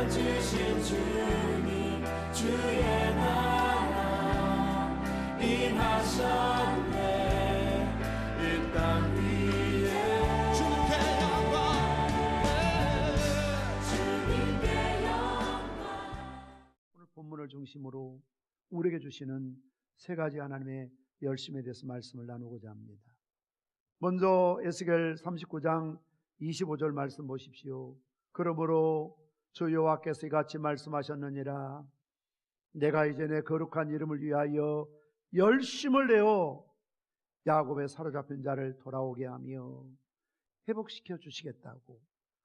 주신 주님 주의 나라 임하셨네. 이 땅 위에 주님께 영광. 오늘 본문을 중심으로 우리에게 주시는 세 가지 하나님의 열심에 대해서 말씀을 나누고자 합니다. 먼저 에스겔 39장 25절 말씀 보십시오. 그러므로 주 여호와께서 이같이 말씀하셨느니라. 내가 이제 내 거룩한 이름을 위하여 열심을 내어 야곱의 사로잡힌 자를 돌아오게 하며 회복시켜 주시겠다고,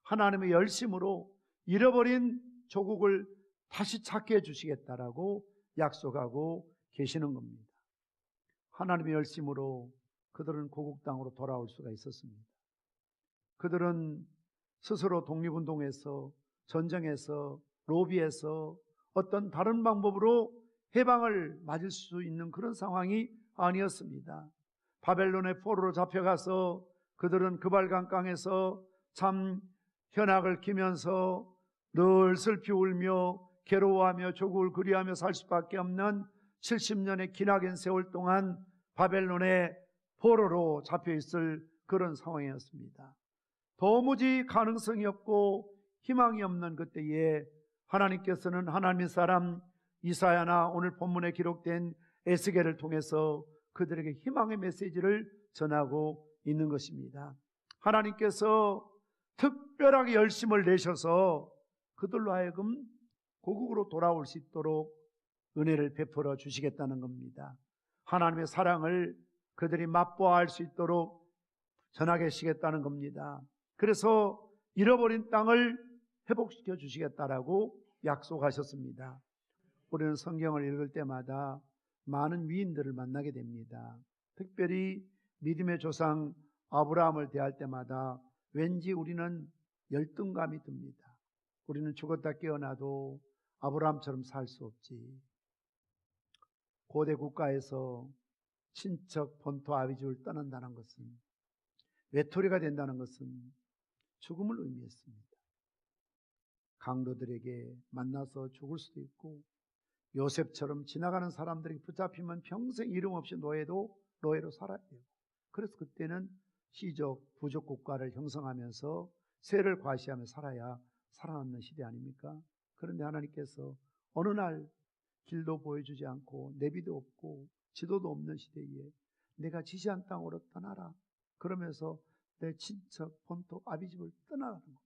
하나님의 열심으로 잃어버린 조국을 다시 찾게 해주시겠다라고 약속하고 계시는 겁니다. 하나님의 열심으로 그들은 고국 땅으로 돌아올 수가 있었습니다. 그들은 스스로 독립운동에서, 전쟁에서, 로비에서 어떤 다른 방법으로 해방을 맞을 수 있는 그런 상황이 아니었습니다. 바벨론의 포로로 잡혀가서 그들은 그발강강에서 참 현악을 끼면서 늘 슬피 울며 괴로워하며 조국을 그리하며 살 수밖에 없는 70년의 기나긴 세월 동안 바벨론의 포로로 잡혀있을 그런 상황이었습니다. 도무지 가능성이 없고 희망이 없는 그때에 하나님께서는 하나님의 사람 이사야나 오늘 본문에 기록된 에스겔을 통해서 그들에게 희망의 메시지를 전하고 있는 것입니다. 하나님께서 특별하게 열심을 내셔서 그들로 하여금 고국으로 돌아올 수 있도록 은혜를 베풀어 주시겠다는 겁니다. 하나님의 사랑을 그들이 맛보아할 수 있도록 전하게 하시겠다는 겁니다. 그래서 잃어버린 땅을 회복시켜 주시겠다라고 약속하셨습니다. 우리는 성경을 읽을 때마다 많은 위인들을 만나게 됩니다. 특별히 믿음의 조상 아브라함을 대할 때마다 왠지 우리는 열등감이 듭니다. 우리는 죽었다 깨어나도 아브라함처럼 살 수 없지. 고대 국가에서 친척 본토 아비집을 떠난다는 것은, 외톨이가 된다는 것은 죽음을 의미했습니다. 강도들에게 만나서 죽을 수도 있고, 요셉처럼 지나가는 사람들에게 붙잡히면 평생 이름 없이 노예로 살아야 돼요. 그래서 그때는 시족, 부족 국가를 형성하면서 세를 과시하며 살아야 살아남는 시대 아닙니까? 그런데 하나님께서 어느 날 길도 보여주지 않고 내비도 없고 지도도 없는 시대에 내가 지시한 땅으로 떠나라 그러면서 내 친척 본토 아비집을 떠나라는 겁니다.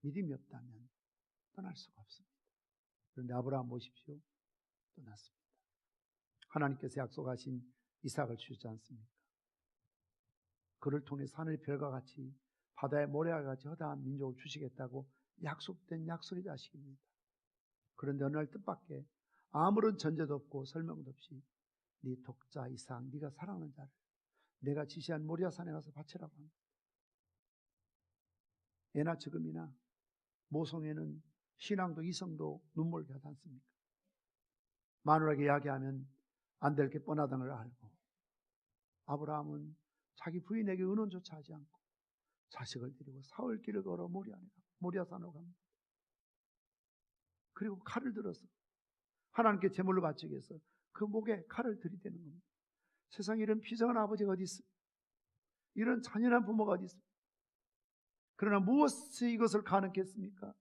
믿음이 없다면 떠날 수가 없습니다. 그런데 아브라함 보십시오. 떠났습니다. 하나님께서 약속하신 이삭을 주시지 않습니까? 그를 통해 하늘의 별과 같이 바다의 모래와 같이 허다한 민족을 주시겠다고 약속된 약속의 자식입니다. 그런데 어느 날 뜻밖의 아무런 전제도 없고 설명도 없이 네 독자 이삭, 네가 사랑하는 자를 내가 지시한 모리아산에 가서 바치라고 합니다. 예나 지금이나 모성애는 신앙도 이성도 눈물게 하지 않습니까? 마누라에게 이야기하면 안 될 게 뻔하다는 걸 알고 아브라함은 자기 부인에게 의논조차 하지 않고 자식을 데리고 사흘길을 걸어 모리아산으로 갑니다. 그리고 칼을 들어서 하나님께 제물로 바치기 위해서 그 목에 칼을 들이대는 겁니다. 세상에 이런 비정한 아버지가 어디 있습니까? 이런 잔인한 부모가 어디 있습니까? 그러나 무엇이 이것을 가능케 했습니까?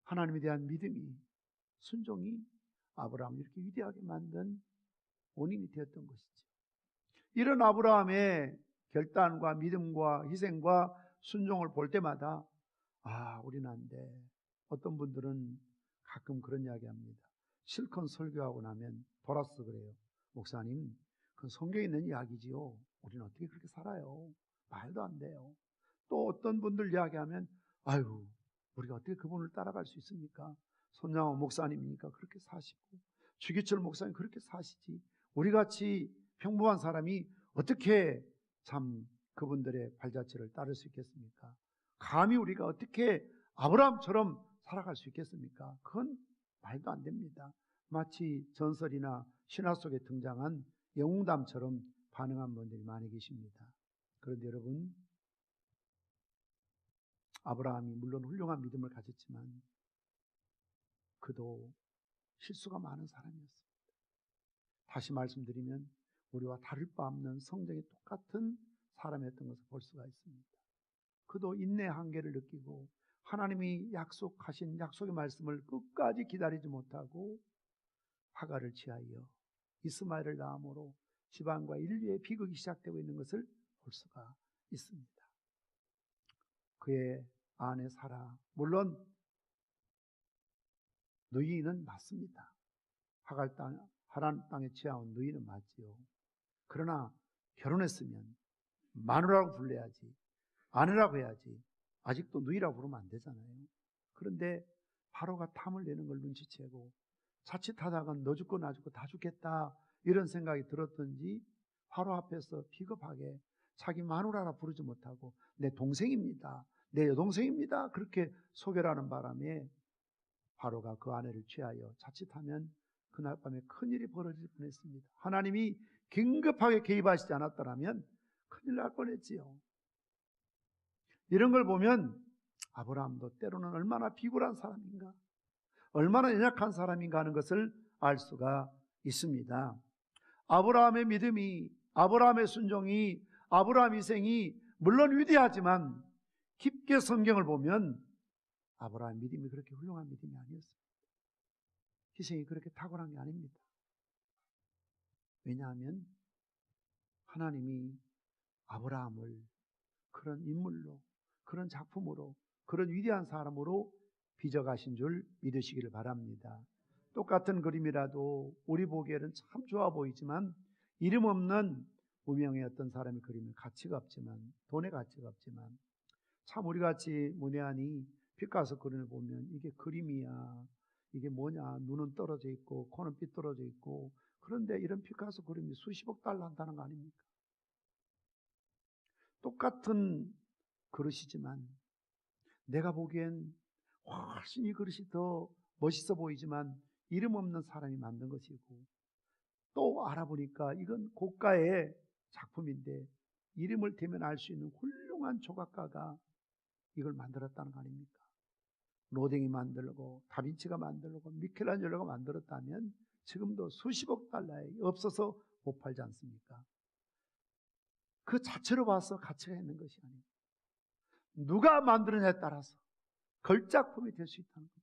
하나님에 대한 믿음이, 순종이 아브라함을 이렇게 위대하게 만든 원인이 되었던 것이죠. 이런 아브라함의 결단과 믿음과 희생과 순종을 볼 때마다 우리는 안 돼. 어떤 분들은 가끔 그런 이야기 합니다. 실컷 설교하고 나면 돌아서 그래요. 목사님, 그 성경에 있는 이야기지요. 우리는 어떻게 그렇게 살아요? 말도 안 돼요. 또 어떤 분들 이야기하면 우리가 어떻게 그분을 따라갈 수 있습니까? 손양호 목사님이니까 그렇게 사시고 주기철 목사님 그렇게 사시지 우리같이 평범한 사람이 어떻게 참 그분들의 발자취를 따를 수 있겠습니까? 감히 우리가 어떻게 아브라함처럼 살아갈 수 있겠습니까? 그건 말도 안 됩니다. 마치 전설이나 신화 속에 등장한 영웅담처럼 반응한 분들이 많이 계십니다. 그런데 여러분, 아브라함이 물론 훌륭한 믿음을 가졌지만 그도 실수가 많은 사람이었습니다. 다시 말씀드리면 우리와 다를 바 없는 성정이 똑같은 사람이었던 것을 볼 수가 있습니다. 그도 인내의 한계를 느끼고 하나님이 약속하신 약속의 말씀을 끝까지 기다리지 못하고 하갈을 취하여 이스마엘을 낳음으로 집안과 인류의 비극이 시작되고 있는 것을 볼 수가 있습니다. 그의 아내 사라, 물론 누이는 맞습니다. 하란 땅에 취하온 누이는 맞지요. 그러나 결혼했으면 마누라고 불러야지, 아내라고 해야지. 아직도 누이라고 부르면 안 되잖아요. 그런데 바로가 탐을 내는 걸 눈치채고 자칫하다가 너 죽고 나 죽고 다 죽겠다 이런 생각이 들었던지 바로 앞에서 비겁하게 자기 마누라라 부르지 못하고 내 동생입니다, 내 여동생입니다 그렇게 소개하는 바람에 바로가 그 아내를 취하여 자칫하면 그날 밤에 큰일이 벌어질 뻔했습니다. 하나님이 긴급하게 개입하시지 않았더라면 큰일 날 뻔했지요. 이런 걸 보면 아브라함도 때로는 얼마나 비굴한 사람인가, 얼마나 연약한 사람인가 하는 것을 알 수가 있습니다. 아브라함의 믿음이, 아브라함의 순종이, 아브라함 희생이 물론 위대하지만 깊게 성경을 보면 아브라함의 믿음이 그렇게 훌륭한 믿음이 아니었습니다. 희생이 그렇게 탁월한 게 아닙니다. 왜냐하면 하나님이 아브라함을 그런 인물로, 그런 작품으로, 그런 위대한 사람으로 빚어가신 줄 믿으시기를 바랍니다. 똑같은 그림이라도 우리 보기에는 참 좋아 보이지만 이름 없는 무명의 어떤 사람의 그림은 가치가 없지만, 돈의 가치가 없지만 참 우리같이 문외한이 피카소 그림을 보면 이게 그림이야, 이게 뭐냐, 눈은 떨어져 있고 코는 삐뚤어져 있고, 그런데 이런 피카소 그림이 수십억 달러 한다는 거 아닙니까? 똑같은 그릇이지만 내가 보기엔 훨씬 이 그릇이 더 멋있어 보이지만 이름 없는 사람이 만든 것이고, 또 알아보니까 이건 고가의 작품인데 이름을 대면 알 수 있는 훌륭한 조각가가 이걸 만들었다는 거 아닙니까? 로댕이 만들고 다빈치가 만들고 미켈란젤로가 만들었다면 지금도 수십억 달러에 없어서 못 팔지 않습니까? 그 자체로 봐서 가치가 있는 것이 아닙니다. 누가 만드느냐에 따라서 걸작품이 될 수 있다는 겁니다.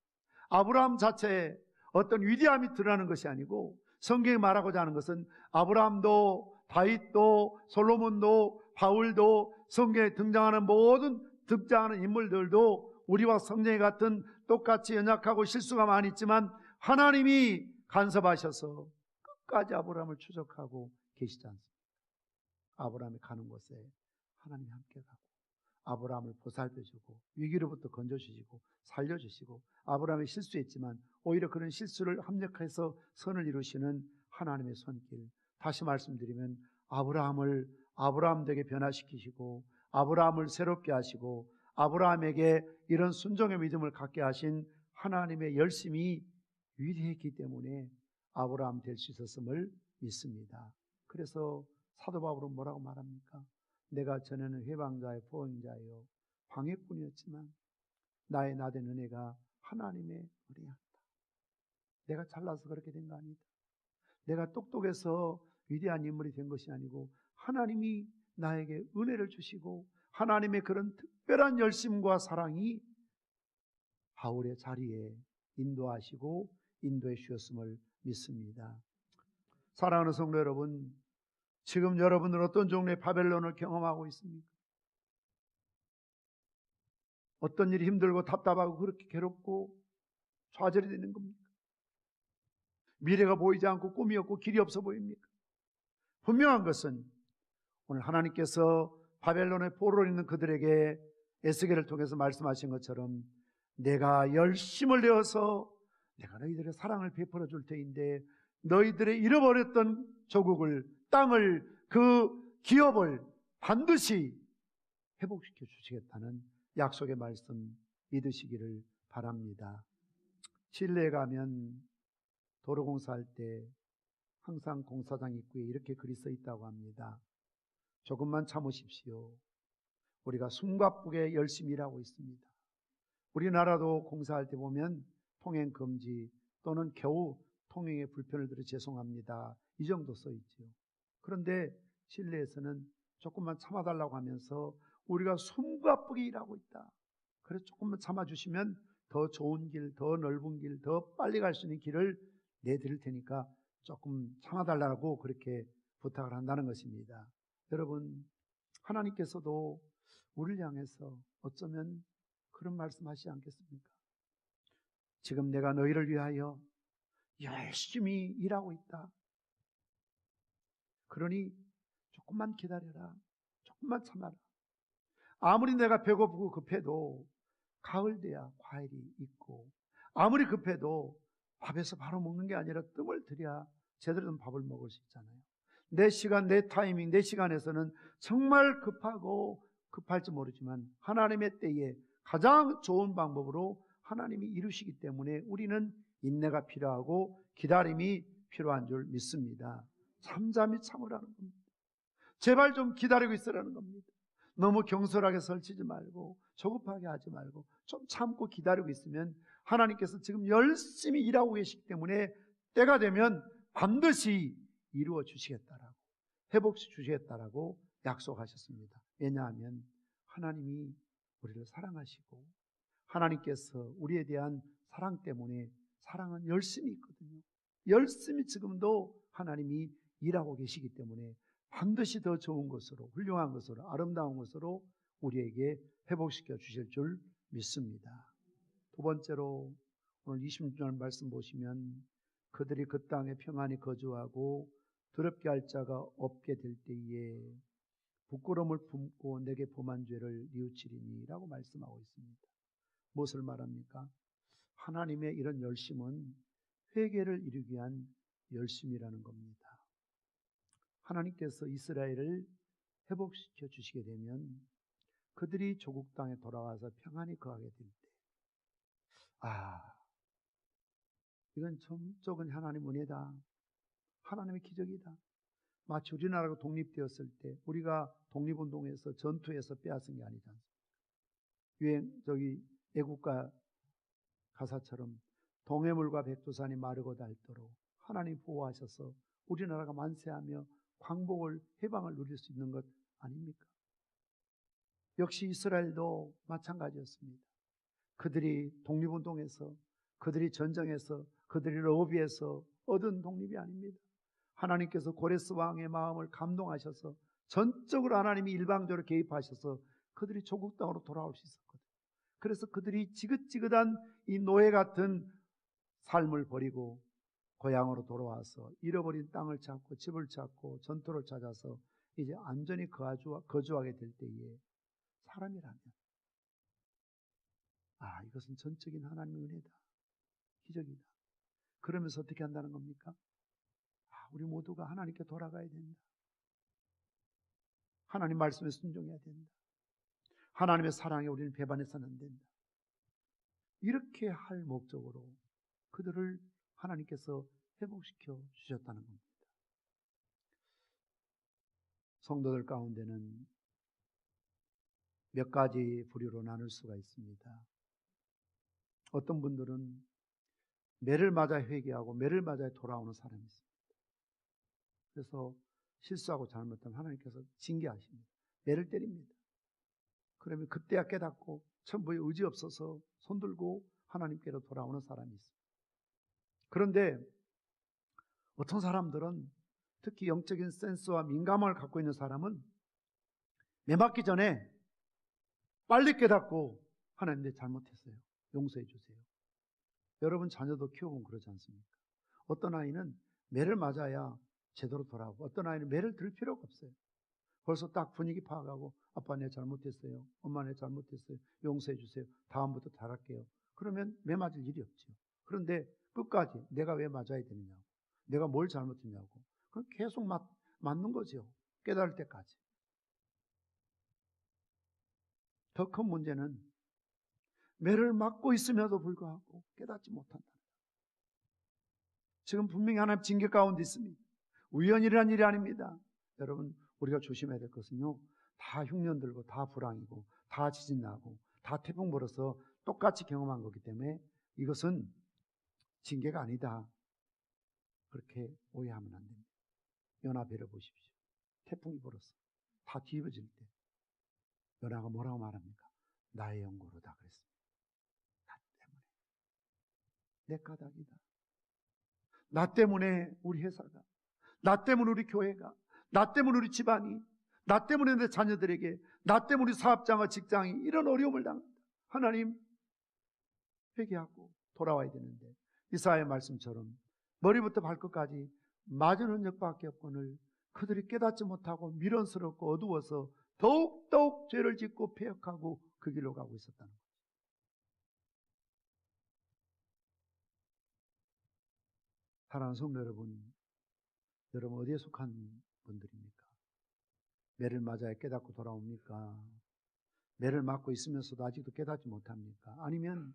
아브라함 자체에 어떤 위대함이 드러나는 것이 아니고, 성경이 말하고자 하는 것은 아브라함도 다윗도 솔로몬도 바울도 성경에 등장하는 모든 등장하는 인물들도 우리와 성경이 같은 똑같이 연약하고 실수가 많이 있지만 하나님이 간섭하셔서 끝까지 아브라함을 추적하고 계시지 않습니까? 아브라함이 가는 곳에 하나님이 함께 가고 아브라함을 보살펴주고 위기로부터 건져주시고 살려주시고, 아브라함이 실수했지만 오히려 그런 실수를 합력해서 선을 이루시는 하나님의 손길. 다시 말씀드리면 아브라함을 아브라함 되게 변화시키시고 아브라함을 새롭게 하시고 아브라함에게 이런 순종의 믿음을 갖게 하신 하나님의 열심이 위대했기 때문에 아브라함 될 수 있었음을 믿습니다. 그래서 사도 바울은 뭐라고 말합니까? 내가 전에는 회방자요 포용자요 방해꾼이었지만 나의 나된 은혜가 하나님의 은혜였다. 내가 잘나서 그렇게 된 거 아니다. 내가 똑똑해서 위대한 인물이 된 것이 아니고 하나님이 나에게 은혜를 주시고 하나님의 그런 특별한 열심과 사랑이 바울의 자리에 인도하시고 인도해 주셨음을 믿습니다. 사랑하는 성도 여러분, 지금 여러분은 어떤 종류의 바벨론을 경험하고 있습니까? 어떤 일이 힘들고 답답하고 그렇게 괴롭고 좌절이 되는 겁니까? 미래가 보이지 않고 꿈이 없고 길이 없어 보입니까? 분명한 것은 오늘 하나님께서 바벨론의 포로로 있는 그들에게 에스겔을 통해서 말씀하신 것처럼 내가 열심을 내어서 내가 너희들의 사랑을 베풀어 줄 테인데 너희들의 잃어버렸던 조국을, 땅을, 그 기업을 반드시 회복시켜 주시겠다는 약속의 말씀 믿으시기를 바랍니다. 칠레에 가면 도로공사할 때 항상 공사장 입구에 이렇게 글이 써 있다고 합니다. 조금만 참으십시오. 우리가 숨가쁘게 열심히 일하고 있습니다. 우리나라도 공사할 때 보면 통행 금지 또는 겨우 통행에 불편을 드려 죄송합니다. 이 정도 써 있죠. 그런데 실내에서는 조금만 참아달라고 하면서 우리가 숨과 쁘게 일하고 있다. 그래서 조금만 참아주시면 더 좋은 길, 더 넓은 길, 더 빨리 갈 수 있는 길을 내드릴 테니까 조금 참아달라고 그렇게 부탁을 한다는 것입니다. 여러분, 하나님께서도 우리를 향해서 어쩌면 그런 말씀하시지 않겠습니까? 지금 내가 너희를 위하여 열심히 일하고 있다. 그러니 조금만 기다려라. 조금만 참아라. 아무리 내가 배고프고 급해도 가을 돼야 과일이 있고, 아무리 급해도 밥에서 바로 먹는 게 아니라 뜸을 들여야 제대로 된 밥을 먹을 수 있잖아요. 내 시간, 내 타이밍, 내 시간에서는 정말 급하고 급할지 모르지만 하나님의 때에 가장 좋은 방법으로 하나님이 이루시기 때문에 우리는 인내가 필요하고 기다림이 필요한 줄 믿습니다. 잠잠히 참으라는 겁니다. 제발 좀 기다리고 있으라는 겁니다. 너무 경솔하게 설치지 말고 조급하게 하지 말고 좀 참고 기다리고 있으면 하나님께서 지금 열심히 일하고 계시기 때문에 때가 되면 반드시 이루어 주시겠다라고, 회복시 주시겠다라고 약속하셨습니다. 왜냐하면 하나님이 우리를 사랑하시고 하나님께서 우리에 대한 사랑 때문에 사랑은 열심히 있거든요. 열심히 지금도 하나님이 일하고 계시기 때문에 반드시 더 좋은 것으로, 훌륭한 것으로, 아름다운 것으로 우리에게 회복시켜 주실 줄 믿습니다. 두 번째로 오늘 26절 말씀 보시면 그들이 그 땅에 평안히 거주하고 더럽게 할 자가 없게 될 때에 부끄러움을 품고 내게 범한 죄를 뉘우치리니 라고 말씀하고 있습니다. 무엇을 말합니까? 하나님의 이런 열심은 회개를 이루기 위한 열심이라는 겁니다. 하나님께서 이스라엘을 회복시켜 주시게 되면 그들이 조국 땅에 돌아와서 평안히 거하게 될 때, 이건 전적은 하나님의 은혜다. 하나님의 기적이다. 마치 우리나라가 독립되었을 때 우리가 독립운동에서 전투에서 빼앗은 게 아니지 않습니까? 애국가 가사처럼 동해물과 백두산이 마르고 닳도록 하나님 보호하셔서 우리나라가 만세하며 광복을, 해방을 누릴 수 있는 것 아닙니까? 역시 이스라엘도 마찬가지였습니다. 그들이 독립운동에서, 그들이 전쟁에서, 그들이 러비에서 얻은 독립이 아닙니다. 하나님께서 고레스 왕의 마음을 감동하셔서 전적으로 하나님이 일방적으로 개입하셔서 그들이 조국 땅으로 돌아올 수 있었거든요. 그래서 그들이 지긋지긋한 이 노예 같은 삶을 버리고 고향으로 돌아와서 잃어버린 땅을 찾고 집을 찾고 전토를 찾아서 이제 안전히 거주하게 될 때에 사람이라면 이것은 전적인 하나님의 은혜다. 기적이다. 그러면서 어떻게 한다는 겁니까? 우리 모두가 하나님께 돌아가야 된다. 하나님 말씀에 순종해야 된다. 하나님의 사랑에 우리는 배반해서는 안 된다. 이렇게 할 목적으로 그들을 하나님께서 회복시켜 주셨다는 겁니다. 성도들 가운데는 몇 가지 부류로 나눌 수가 있습니다. 어떤 분들은 매를 맞아 회개하고 매를 맞아 돌아오는 사람이 있습니다. 그래서 실수하고 잘못하면 하나님께서 징계하십니다. 매를 때립니다. 그러면 그때야 깨닫고 천부에 의지 없어서 손들고 하나님께로 돌아오는 사람이 있습니다. 그런데 어떤 사람들은 특히 영적인 센스와 민감함을 갖고 있는 사람은 매 맞기 전에 빨리 깨닫고 하나님 내 잘못했어요. 용서해 주세요. 여러분 자녀도 키워보면 그러지 않습니까? 어떤 아이는 매를 맞아야 제대로 돌아오고 어떤 아이는 매를 들 필요가 없어요. 벌써 딱 분위기 파악하고 아빠 내 잘못했어요. 엄마 내 잘못했어요. 용서해 주세요. 다음부터 잘할게요. 그러면 매 맞을 일이 없죠. 그런데 끝까지 내가 왜 맞아야 되느냐고, 내가 뭘 잘못했냐고, 그럼 계속 맞는 거죠. 깨달을 때까지. 더 큰 문제는 매를 맞고 있음에도 불구하고 깨닫지 못한다. 지금 분명히 하나님 징계 가운데 있습니다. 우연이라는 일이 아닙니다. 여러분 우리가 조심해야 될 것은요, 다 흉년 들고 다 불황이고 다 지진 나고 다 태풍 불어서 똑같이 경험한 거기 때문에 이것은 징계가 아니다. 그렇게 오해하면 안 됩니다. 요나 배를 보십시오. 태풍이 불어서 다 뒤집어질 때 요나가 뭐라고 말합니까? 나의 영광으로다 그랬습니다. 나 때문에. 내 까닭이다. 나 때문에 우리 회사가, 나 때문에 우리 교회가, 나 때문에 우리 집안이, 나 때문에 내 자녀들에게, 나 때문에 우리 사업장과 직장이 이런 어려움을 당한다. 하나님 회개하고 돌아와야 되는데 이사야의 말씀처럼 머리부터 발끝까지 맞은 흔적밖에 없거늘 그들이 깨닫지 못하고 미련스럽고 어두워서 더욱더욱 죄를 짓고 패역하고 그 길로 가고 있었다는 거죠. 사랑하는 성도 여러분, 여러분 어디에 속한 분들입니까? 매를 맞아야 깨닫고 돌아옵니까? 매를 맞고 있으면서도 아직도 깨닫지 못합니까? 아니면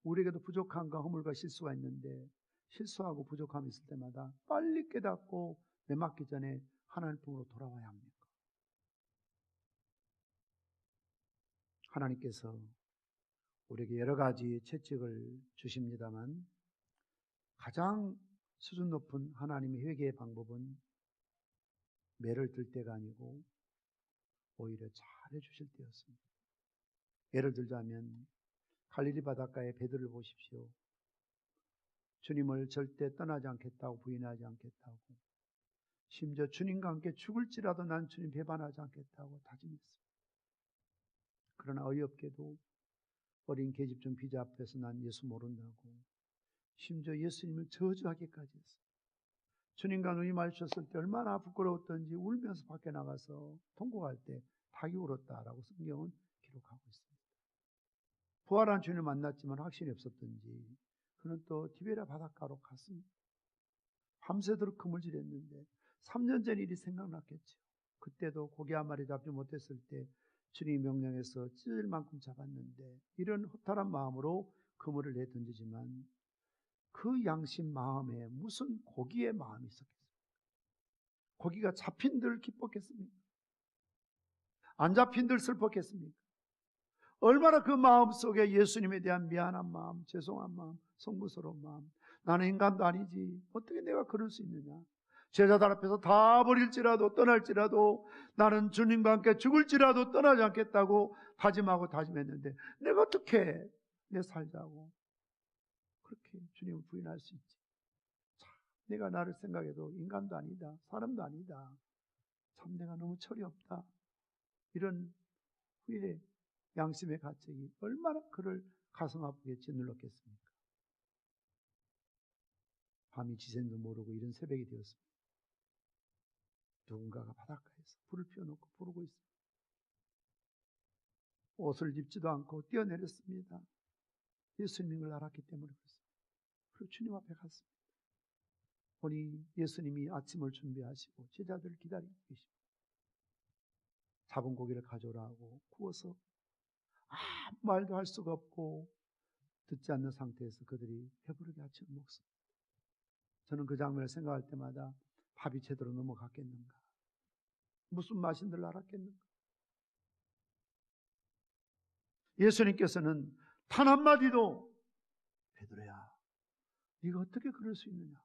우리에게도 부족함과 허물과 실수가 있는데 실수하고 부족함이 있을 때마다 빨리 깨닫고 매 맞기 전에 하나님 품으로 돌아와야 합니까? 하나님께서 우리에게 여러 가지 채찍을 주십니다만 가장 수준 높은 하나님의 회개의 방법은 매를 들 때가 아니고 오히려 잘해 주실 때였습니다. 예를 들자면 갈릴리 바닷가의 배들을 보십시오. 주님을 절대 떠나지 않겠다고 부인하지 않겠다고, 심지어 주님과 함께 죽을지라도 난 주님 배반하지 않겠다고 다짐했습니다. 그러나 어이없게도 어린 계집종 비자 앞에서 난 예수 모른다고 심지어 예수님을 저주하기까지 했어요. 주님과 눈이 마주쳤을 때 얼마나 부끄러웠던지 울면서 밖에 나가서 통곡할 때 닭이 울었다라고 성경은 기록하고 있습니다. 부활한 주님을 만났지만 확신이 없었던지 그는 또 디베랴 바닷가로 갔습니다. 밤새도록 그물질했는데 3년 전 일이 생각났겠죠. 그때도 고기 한 마리 잡지 못했을 때 주님이 명령해서 찢을 만큼 잡았는데 이런 허탈한 마음으로 그물을 내던지지만 그 양심 마음에 무슨 고기의 마음이 있었겠습니까? 고기가 잡힌들 기뻤겠습니까? 안 잡힌들 슬펐겠습니까? 얼마나 그 마음 속에 예수님에 대한 미안한 마음, 죄송한 마음, 송구스러운 마음, 나는 인간도 아니지 어떻게 내가 그럴 수 있느냐, 제자들 앞에서 다 버릴지라도 떠날지라도 나는 주님과 함께 죽을지라도 떠나지 않겠다고 다짐하고 다짐했는데 내가 어떻게 내 살자고 그렇게 주님을 부인할 수 있지? 참, 내가 나를 생각해도 인간도 아니다, 사람도 아니다, 참 내가 너무 철이 없다, 이런 후회, 양심의 가책이 얼마나 그를 가슴 아프게 짓눌렀겠습니까? 밤이 지샌도 모르고 이른 새벽이 되었습니다. 누군가가 바닷가에서 불을 피워놓고 부르고 있습니다. 옷을 입지도 않고 뛰어내렸습니다. 예수님을 알았기 때문에 그렇습니다. 그리고 주님 앞에 갔습니다. 보니 예수님이 아침을 준비하시고 제자들을 기다리고 계십니다. 잡은 고기를 가져오라 하고 구워서 아무 말도 할 수가 없고 듣지 않는 상태에서 그들이 배부르게 아침을 먹습니다. 저는 그 장면을 생각할 때마다 밥이 제대로 넘어갔겠는가, 무슨 맛인 줄 알았겠는가. 예수님께서는 단 한마디도 베드로야 네가 어떻게 그럴 수 있느냐,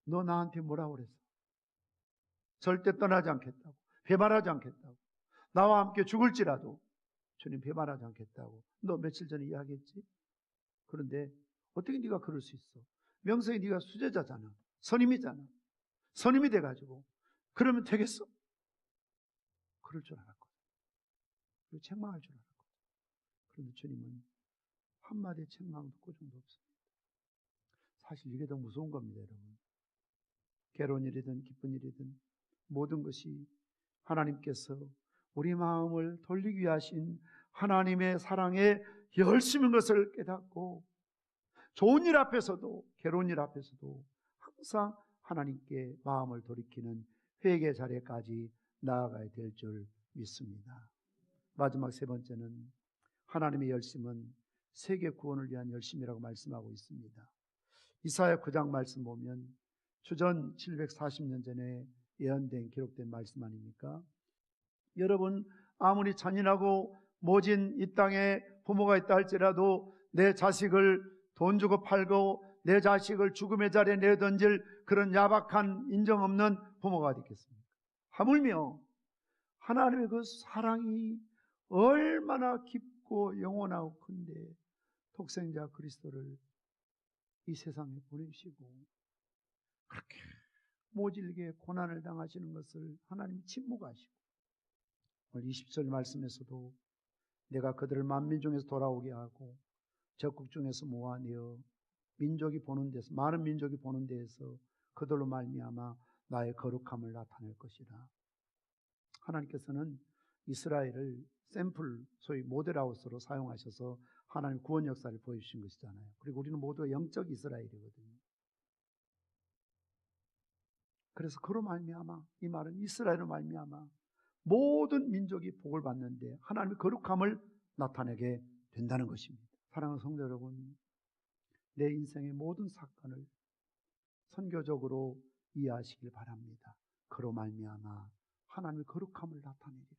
너 나한테 뭐라고 그랬어? 절대 떠나지 않겠다고, 배반하지 않겠다고, 나와 함께 죽을지라도 주님 배반하지 않겠다고 너 며칠 전에 이야기했지? 그런데 어떻게 네가 그럴 수 있어? 명성이 네가 수제자잖아, 선임이잖아, 선임이 돼가지고 그러면 되겠어? 그럴 줄 알았거든. 그리고 책망할 줄 알았거든. 그런데 주님은 한마디의 책망도 꾸중도 없습니다. 사실 이게 더 무서운 겁니다, 여러분. 괴로운 일이든 기쁜 일이든 모든 것이 하나님께서 우리 마음을 돌리기 위하신 하나님의 사랑에 열심인 것을 깨닫고 좋은 일 앞에서도 괴로운 일 앞에서도 항상 하나님께 마음을 돌이키는 회개 자리까지 나아가야 될 줄 믿습니다. 마지막 세 번째는 하나님의 열심은 세계 구원을 위한 열심이라고 말씀하고 있습니다. 이사야 9장 말씀 보면 주전 740년 전에 예언된 기록된 말씀 아닙니까? 여러분 아무리 잔인하고 모진 이 땅에 부모가 있다 할지라도 내 자식을 돈 주고 팔고 내 자식을 죽음의 자리에 내던질 그런 야박한 인정 없는 부모가 어디 있겠습니까? 하물며 하나님의 그 사랑이 얼마나 깊고 영원하고 큰데 독생자 그리스도를 이 세상에 보내시고 그렇게 모질게 고난을 당하시는 것을 하나님이 침묵하시고 오늘 20절 말씀에서도 내가 그들을 만민 중에서 돌아오게 하고 적국 중에서 모아내어 민족이 보는 데서 많은 민족이 보는 데에서 그들로 말미암아 나의 거룩함을 나타낼 것이라. 하나님께서는 이스라엘을 샘플 소위 모델하우스로 사용하셔서 하나님 구원 역사를 보여주신 것이잖아요. 그리고 우리는 모두 영적 이스라엘이거든요. 그래서 그로 말미암아 이 말은 이스라엘로 말미암아 모든 민족이 복을 받는데 하나님의 거룩함을 나타내게 된다는 것입니다. 사랑하는 성도 여러분, 내 인생의 모든 사건을 선교적으로 이해하시길 바랍니다. 그로 말미암아 하나님의 거룩함을 나타내리라.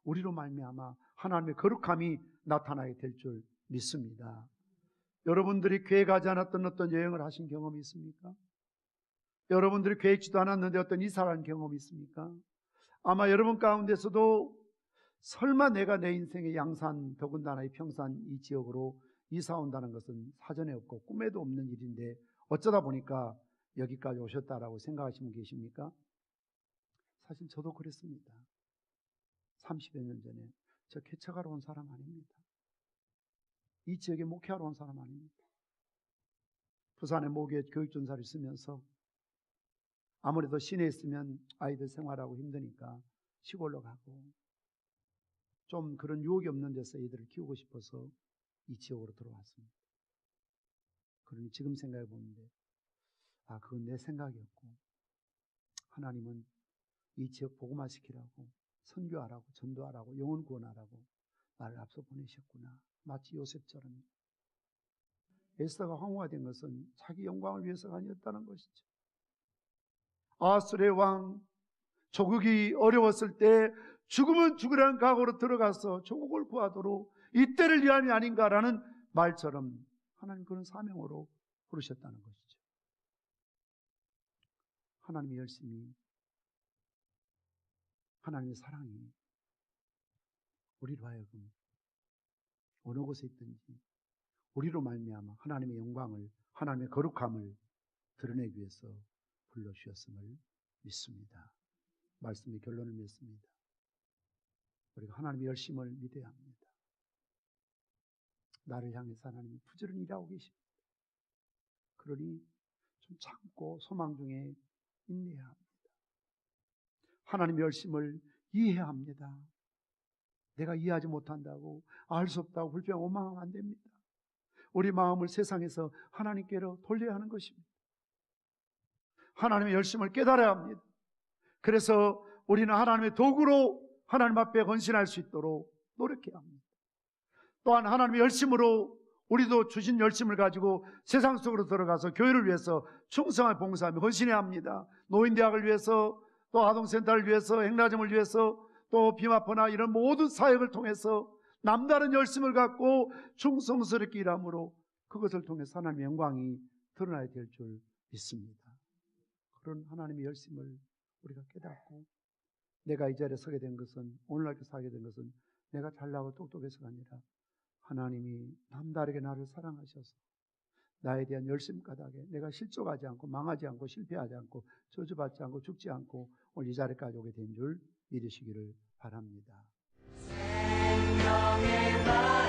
우리로 말미암아 하나님의 거룩함이 나타나게 될 줄 믿습니다. 여러분들이 계획하지 않았던 어떤 여행을 하신 경험이 있습니까? 여러분들이 계획지도 않았는데 어떤 이사를 한 경험이 있습니까? 아마 여러분 가운데서도 설마 내가 내 인생의 양산, 더군다나 이 평산 이 지역으로 이사 온다는 것은 사전에 없고 꿈에도 없는 일인데 어쩌다 보니까 여기까지 오셨다라고 생각하시는 분 계십니까? 사실 저도 그랬습니다. 30여 년 전에 저 개척하러 온 사람 아닙니다. 이 지역에 목회하러 온 사람 아닙니다. 부산에 모교에 교육전사를 쓰면서 아무래도 시내에 있으면 아이들 생활하고 힘드니까 시골로 가고 좀 그런 유혹이 없는 데서 애들을 키우고 싶어서 이 지역으로 들어왔습니다. 그러니 지금 생각해 보는데 그건 내 생각이었고 하나님은 이 지역 복음화시키라고 선교하라고 전도하라고 영혼 구원하라고 나를 앞서 보내셨구나. 마치 요셉처럼. 에스더가 황후가 된 것은 자기 영광을 위해서가 아니었다는 것이죠. 아수르의 왕 조국이 어려웠을 때 죽으면 죽으라는 각오로 들어가서 조국을 구하도록 이때를 위함이 아닌가라는 말처럼 하나님 그런 사명으로 부르셨다는 것이죠. 하나님의 열심이, 하나님의 사랑이 우리로 하여금 어느 곳에 있든지 우리로 말미암아 하나님의 영광을, 하나님의 거룩함을 드러내기 위해서 불러주셨음을 믿습니다. 말씀의 결론을 맺습니다. 우리가 하나님의 열심을 믿어야 합니다. 나를 향해서 하나님이 부지런히 일하고 계십니다. 그러니 좀 참고 소망 중에 인내해야 합니다. 하나님의 열심을 이해해야 합니다. 내가 이해하지 못한다고, 알 수 없다고 불평 원망하면 안 됩니다. 우리 마음을 세상에서 하나님께로 돌려야 하는 것입니다. 하나님의 열심을 깨달아야 합니다. 그래서 우리는 하나님의 도구로 하나님 앞에 헌신할 수 있도록 노력해야 합니다. 또한 하나님의 열심으로 우리도 주신 열심을 가지고 세상 속으로 들어가서 교회를 위해서 충성하며 봉사하며 헌신해야 합니다. 노인대학을 위해서, 또 아동센터를 위해서, 행라점을 위해서, 또 비마포나 이런 모든 사역을 통해서 남다른 열심을 갖고 충성스럽게 일함으로 그것을 통해서 하나님의 영광이 드러나야 될 줄 믿습니다. 그런 하나님의 열심을 우리가 깨닫고, 내가 이 자리에 서게 된 것은, 오늘날께 서게 된 것은 내가 잘나고 똑똑해서가 아니라 하나님이 남다르게 나를 사랑하셔서 나에 대한 열심 가닥에 내가 실족하지 않고 망하지 않고 실패하지 않고 저주받지 않고 죽지 않고 오늘 이 자리까지 오게 된 줄 믿으시기를 바랍니다. 생명의 말